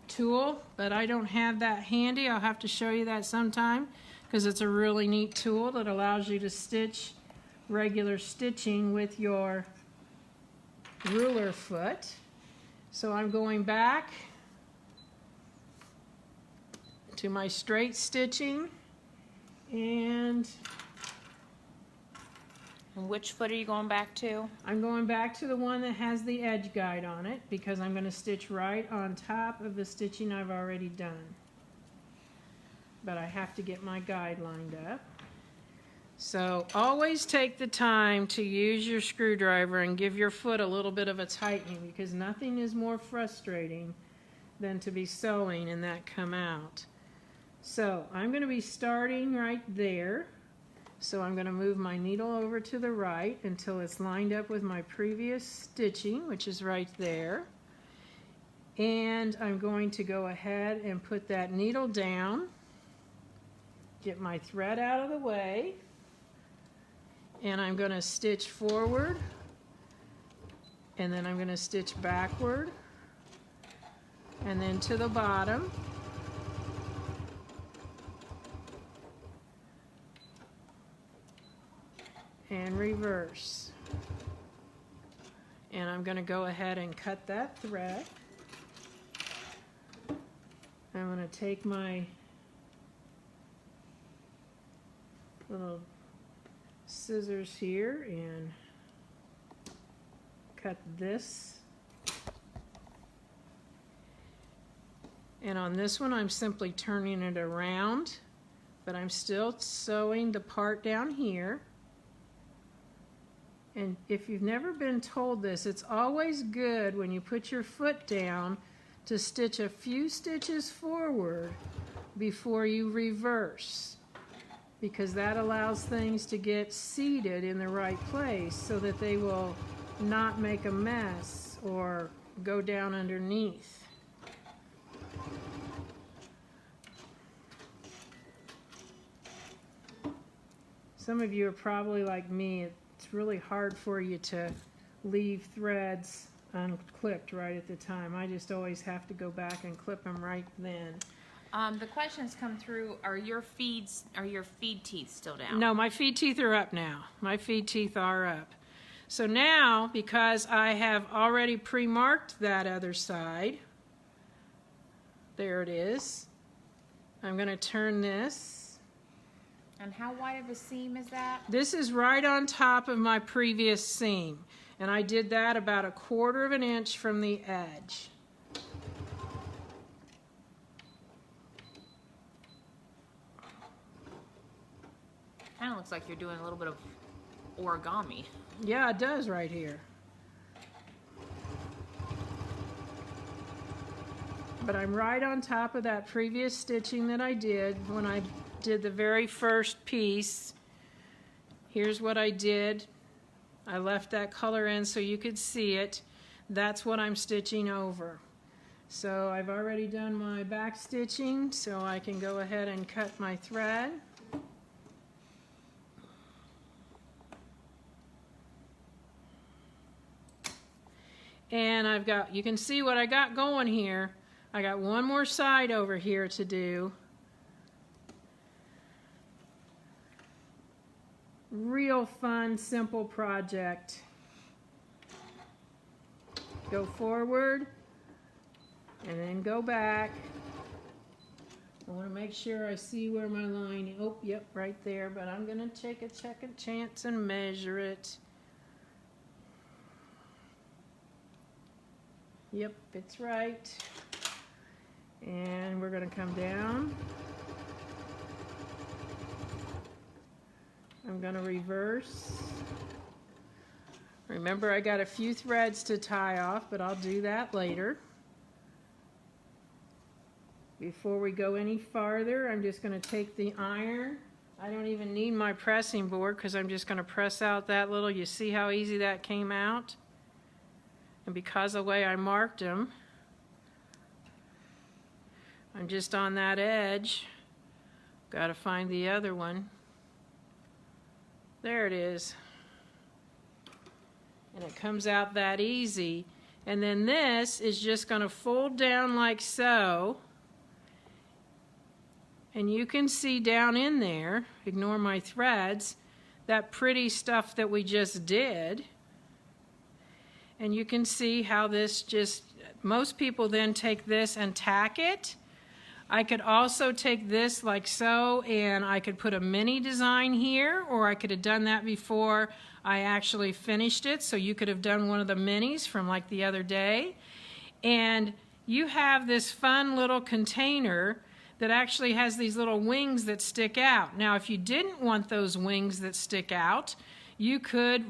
tool, but I don't have that handy. I'll have to show you that sometime because it's a really neat tool that allows you to stitch regular stitching with your ruler foot. So I'm going back to my straight stitching, and which foot are you going back to? I'm going back to the one that has the edge guide on it because I'm going to stitch right on top of the stitching I've already done. But I have to get my guide lined up. So always take the time to use your screwdriver and give your foot a little bit of a tightening, because nothing is more frustrating than to be sewing and that come out. So I'm going to be starting right there. So I'm going to move my needle over to the right until it's lined up with my previous stitching, which is right there. And I'm going to go ahead and put that needle down, get my thread out of the way, and I'm going to stitch forward, and then I'm going to stitch backward, and then to the bottom. And reverse. And I'm going to go ahead and cut that thread. I'm going to take my little scissors here and cut this. And on this one I'm simply turning it around, but I'm still sewing the part down here. And if you've never been told this, it's always good when you put your foot down to stitch a few stitches forward before you reverse, because that allows things to get seated in the right place so that they will not make a mess or go down underneath. Some of you are probably like me. It's really hard for you to leave threads unclipped right at the time. I just always have to go back and clip them right then. The questions come through, are your feed teeth still down? No, my feed teeth are up now. My feed teeth are up. So now, because I have already pre-marked that other side, there it is, I'm going to turn this. And how wide of a seam is that? This is right on top of my previous seam, and I did that about 1/4 of an inch from the edge. Kind of looks like you're doing a little bit of origami. Yeah, it does right here. But I'm right on top of that previous stitching that I did when I did the very first piece. Here's what I did. I left that color in so you could see it. That's what I'm stitching over. So I've already done my back stitching, so I can go ahead and cut my thread. And I've got, you can see what I got going here. I got one more side over here to do. Real fun, simple project. Go forward, and then go back. I want to make sure I see where my line, oh, yep, right there, but I'm going to take a second chance and measure it. Yep, it's right. And we're going to come down. I'm going to reverse. Remember, I got a few threads to tie off, but I'll do that later. Before we go any farther, I'm just going to take the iron. I don't even need my pressing board because I'm just going to press out that little, you see how easy that came out? And because of the way I marked them, I'm just on that edge. Got to find the other one. There it is. And it comes out that easy. And then this is just going to fold down like so. And you can see down in there, ignore my threads, that pretty stuff that we just did. And you can see how this just, most people then take this and tack it. I could also take this like so, and I could put a mini design here, or I could have done that before I actually finished it. So you could have done one of the minis from like the other day. And you have this fun little container that actually has these little wings that stick out. Now, if you didn't want those wings that stick out, you could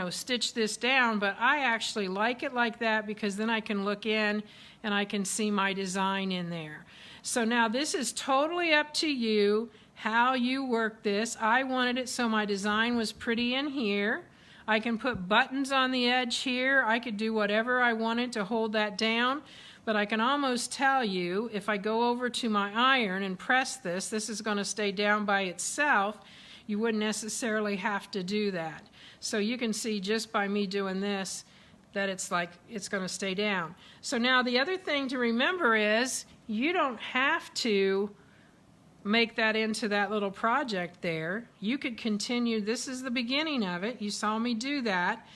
stitch this down, but I actually like it like that because then I can look in and I can see my design in there. So now this is totally up to you how you work this. I wanted it so my design was pretty in here. I can put buttons on the edge here. I could do whatever I wanted to hold that down, but I can almost tell you if I go over to my iron and press this, this is going to stay down by itself. You wouldn't necessarily have to do that. So you can see just by me doing this that it's like it's going to stay down. So now the other thing to remember is you don't have to make that into that little project there. You could continue, this is the beginning of it. You saw me do that.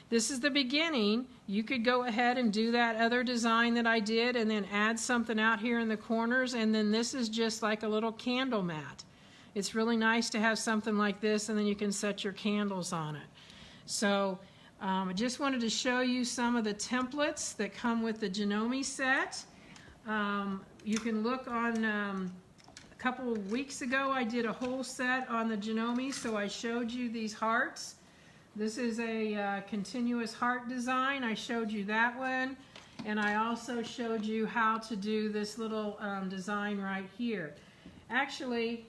This is the beginning. You could go ahead and do that other design that I did and then add something out here in the corners, and then this is just like a little candle mat. It's really nice to have something like this, and then you can set your candles on it. So I just wanted to show you some of the templates that come with the Janome set. You can look on, a couple of weeks ago I did a whole set on the Janome, so I showed you these hearts. This is a continuous heart design. I showed you that one, and I also showed you how to do this little design right here. Actually,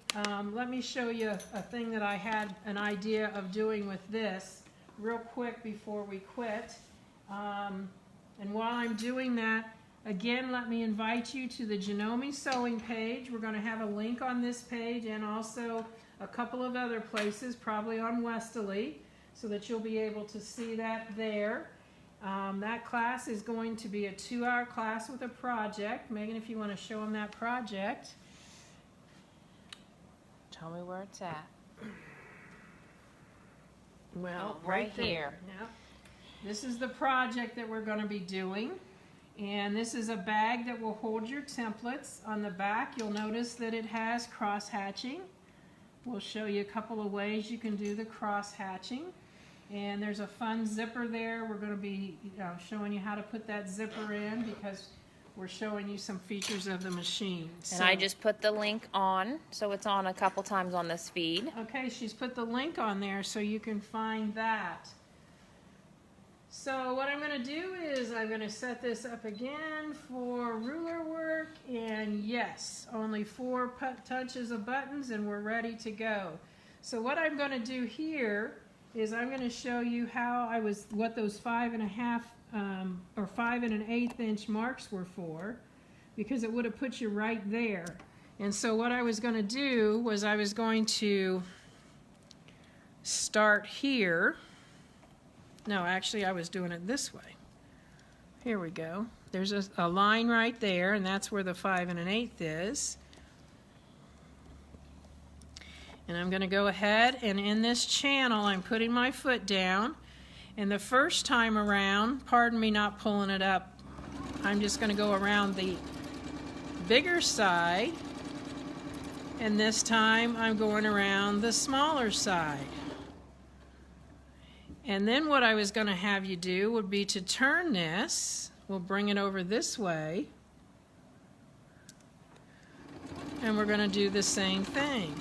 let me show you a thing that I had an idea of doing with this real quick before we quit. And while I'm doing that, again, let me invite you to the Janome Sewing page. We're going to have a link on this page and also a couple of other places, probably on Westerly, so that you'll be able to see that there. That class is going to be a 2-hour class with a project. Megan, if you want to show them that project. Tell me where it's at. Well, Oh, right here. Yep. This is the project that we're going to be doing. And this is a bag that will hold your templates. On the back, you'll notice that it has cross hatching. We'll show you a couple of ways you can do the cross hatching. And there's a fun zipper there. We're going to be showing you how to put that zipper in because we're showing you some features of the machine. And I just put the link on, so it's on a couple times on this feed. Okay, she's put the link on there so you can find that. So what I'm going to do is I'm going to set this up again for ruler work, and yes, only 4 touches of buttons and we're ready to go. So what I'm going to do here is I'm going to show you how what those 5 1/2 or 5 1/8 inch marks were for, because it would have put you right there. And so what I was going to do was I was going to start here. No, actually I was doing it this way. Here we go. There's a line right there, and that's where the 5 1/8 is. And I'm going to go ahead, and in this channel I'm putting my foot down. And the first time around, pardon me not pulling it up, I'm just going to go around the bigger side, and this time I'm going around the smaller side. And then what I was going to have you do would be to turn this. We'll bring it over this way, and we're going to do the same thing.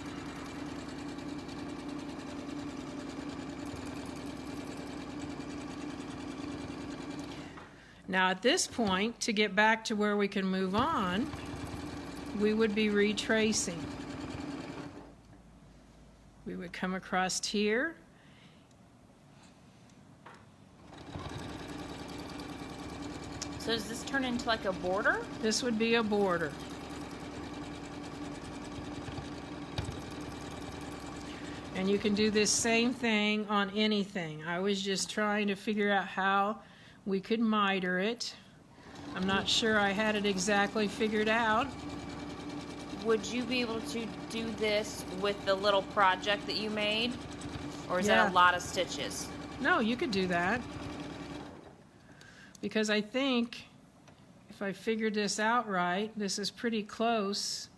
Now at this point, to get back to where we can move on, we would be retracing. We would come across here. So does this turn into like a border? This would be a border. And you can do this same thing on anything. I was just trying to figure out how we could miter it. I'm not sure I had it exactly figured out. Would you be able to do this with the little project that you made? Or is Yeah. that a lot of stitches? No, you could do that. Because I think if I figured this out right, this is pretty close.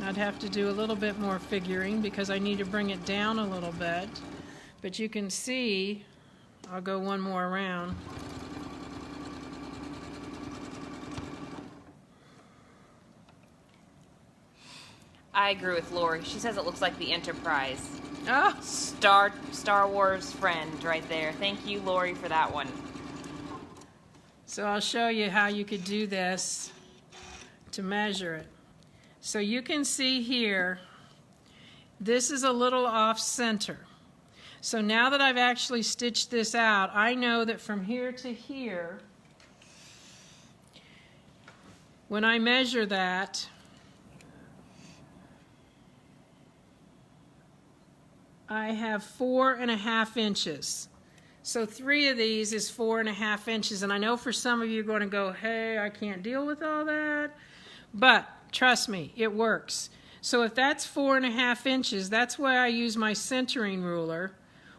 I'd have to do a little bit more figuring because I need to bring it down a little bit. But you can see, I'll go one more round. I agree with Lori. She says it looks like the Enterprise. Oh, Star Wars friend right there. Thank you, Lori, for that one. so I'll show you how you could do this to measure it. So you can see here, this is a little off center. So now that I've actually stitched this out, I know that from here to here, when I measure that, I have 4.5 inches. So 3 of these is 4.5 inches. And I know for some of you are going to go, hey, I can't deal with all that. But trust me, it works. So if that's 4.5 inches, that's why I use my centering ruler.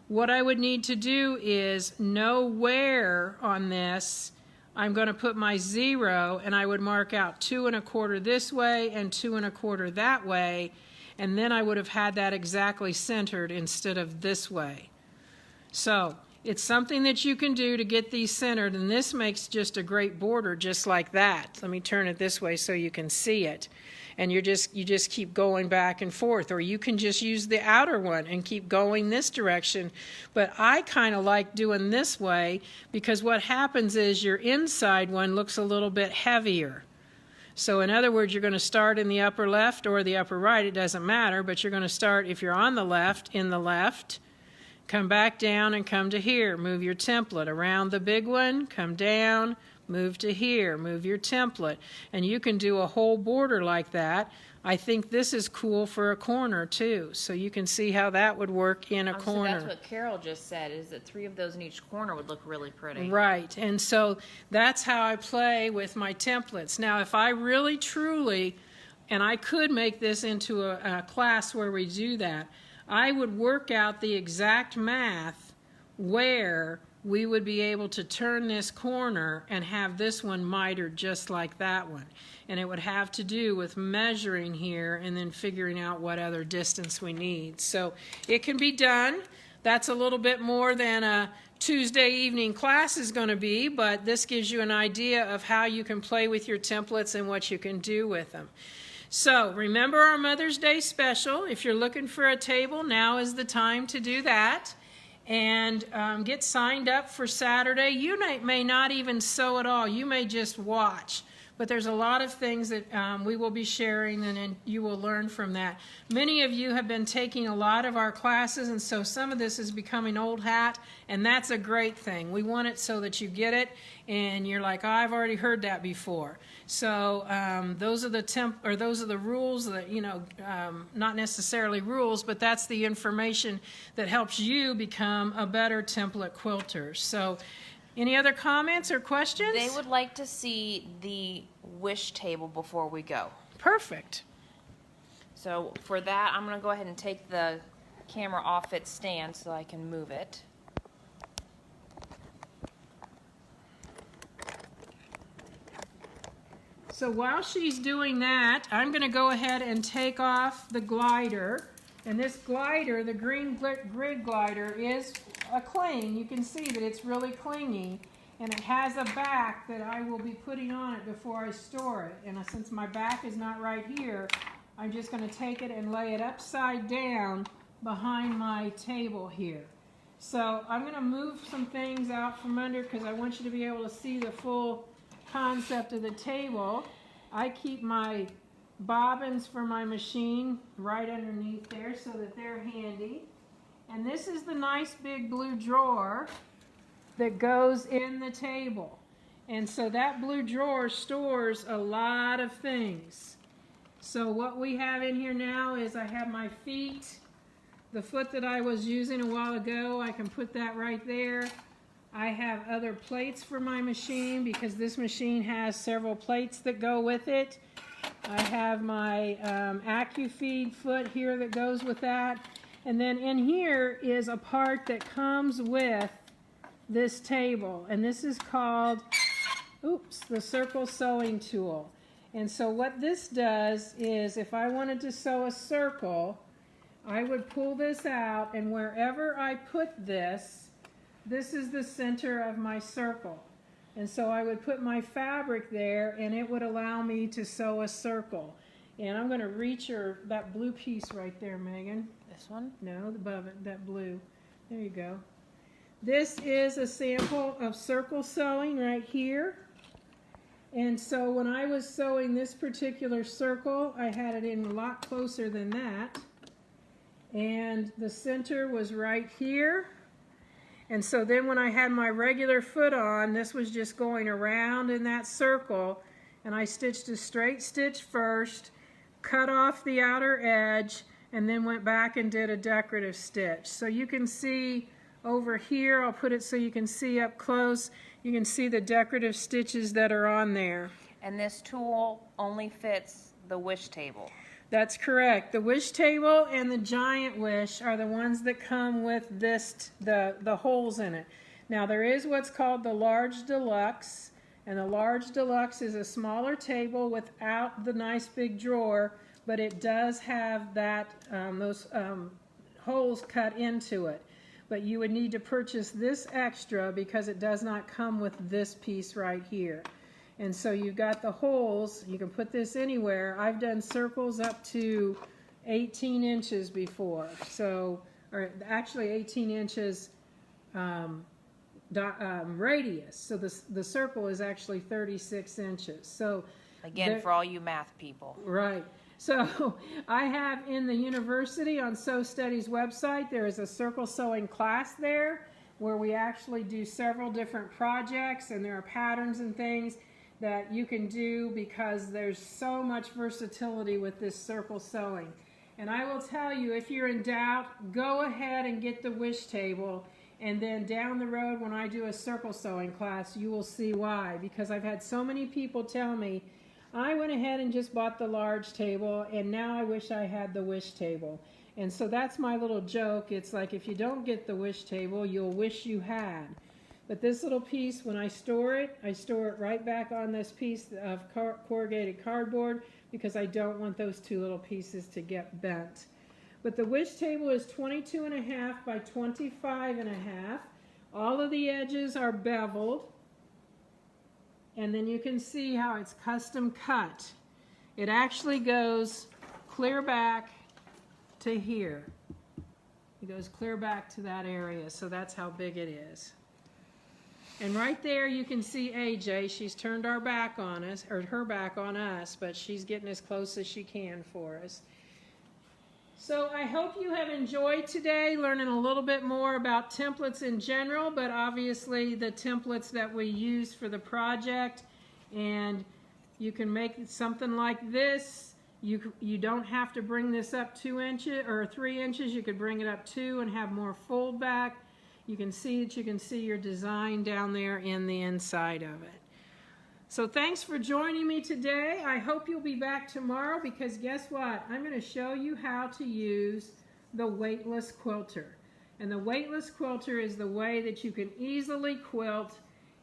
What I would need to do is know where on this I'm going to put my 0, and I would mark out 2 1/4 this way and 2 1/4 that way, and then I would have had that exactly centered instead of this way. So it's something that you can do to get these centered, and this makes just a great border just like that. Let me turn it this way so you can see it. And you just keep going back and forth, or you can just use the outer one and keep going this direction. But I kind of like doing this way because what happens is your inside one looks a little bit heavier. So in other words, you're going to start in the upper left or the upper right, it doesn't matter, but you're going to start, if you're on the left, in the left, come back down and come to here. Move your template around the big one, come down, move to here, move your template. And you can do a whole border like that. I think this is cool for a corner too. So you can see how that would work in a corner. So that's what Carol just said, is that 3 of those in each corner would look really pretty. Right, and so that's how I play with my templates. Now if I really truly, and I could make this into a class where we do that, I would work out the exact math where we would be able to turn this corner and have this one mitered just like that one. And it would have to do with measuring here and then figuring out what other distance we need. So it can be done. That's a little bit more than a Tuesday evening class is going to be, but this gives you an idea of how you can play with your templates and what you can do with them. So remember our Mother's Day special. If you're looking for a table, now is the time to do that. And get signed up for Saturday. You may not even sew at all. You may just watch. But there's a lot of things that we will be sharing, and you will learn from that. Many of you have been taking a lot of our classes, and so some of this is becoming old hat, and that's a great thing. We want it so that you get it, and you're like, oh, I've already heard that before. So those are the rules that, you know, not necessarily rules, but that's the information that helps you become a better template quilter. So any other comments or questions? They would like to see the wish table before we go. Perfect. So for that, I'm going to go ahead and take the camera off its stand so I can move it. So while she's doing that, I'm going to go ahead and take off the glider. And this glider, the green grid glider, is a cling. You can see that it's really clingy. And it has a back that I will be putting on it before I store it. And since my back is not right here, I'm just going to take it and lay it upside down behind my table here. So I'm going to move some things out from under because I want you to be able to see the full concept of the table. I keep my bobbins for my machine right underneath there so that they're handy. And this is the nice big blue drawer that goes in the table. And so that blue drawer stores a lot of things. So what we have in here now is I have my feet. The foot that I was using a while ago, I can put that right there. I have other plates for my machine because this machine has several plates that go with it. I have my AccuFeed foot here that goes with that. And then in here is a part that comes with this table. And this is called, the circle sewing tool. And so what this does is if I wanted to sew a circle, I would pull this out, and wherever I put this, this is the center of my circle. And so I would put my fabric there, and it would allow me to sew a circle. And I'm going to reach that blue piece right there, Megan. This one? No, above it, that blue. There you go. This is a sample of circle sewing right here. And so when I was sewing this particular circle, I had it in a lot closer than that. And the center was right here. And so then when I had my regular foot on, this was just going around in that circle. And I stitched a straight stitch first, cut off the outer edge, and then went back and did a decorative stitch. So you can see over here, I'll put it so you can see up close, you can see the decorative stitches that are on there. And this tool only fits the wish table. That's correct. The wish table and the giant wish are the ones that come with this, the holes in it. Now there is what's called the large deluxe, and the large deluxe is a smaller table without the nice big drawer, but it does have that those holes cut into it. But you would need to purchase this extra because it does not come with this piece right here. And so you've got the holes. You can put this anywhere. I've done circles up to 18 inches before. So, or actually 18 inches radius. So the circle is actually 36 inches. So again, for all you math people. Right. So I have in the university on Sew Studies website, there is a circle sewing class there where we actually do several different projects, and there are patterns and things that you can do because there's so much versatility with this circle sewing. And I will tell you, if you're in doubt, go ahead and get the wish table, and then down the road when I do a circle sewing class, you will see why. Because I've had so many people tell me, I went ahead and just bought the large table, and now I wish I had the wish table. And so that's my little joke. It's like if you don't get the wish table, you'll wish you had. But this little piece, when I store it right back on this piece of corrugated cardboard because I don't want those two little pieces to get bent. But the wish table is 22.5 by 25.5. All of the edges are beveled. And then you can see how it's custom cut. It actually goes clear back to here. It goes clear back to that area, so that's how big it is. And right there you can see AJ. She's turned our back on us, or her back on us, but she's getting as close as she can for us. So I hope you have enjoyed today, learning a little bit more about templates in general, but obviously the templates that we use for the project. And you can make something like this. You don't have to bring this up 2 inches or 3 inches. You could bring it up 2 and have more fold back. You can see that you can see your design down there in the inside of it. So thanks for joining me today. I hope you'll be back tomorrow because guess what? I'm going to show you how to use the weightless quilter. And the weightless quilter is the way that you can easily quilt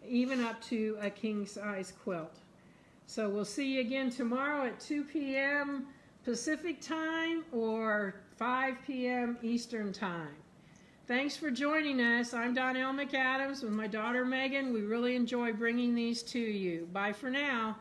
even up to a king size quilt. So we'll see you again tomorrow at 2 p.m. Pacific time or 5 p.m. Eastern time. Thanks for joining us. I'm Donelle McAdams with my daughter Megan. We really enjoy bringing these to you. Bye for now.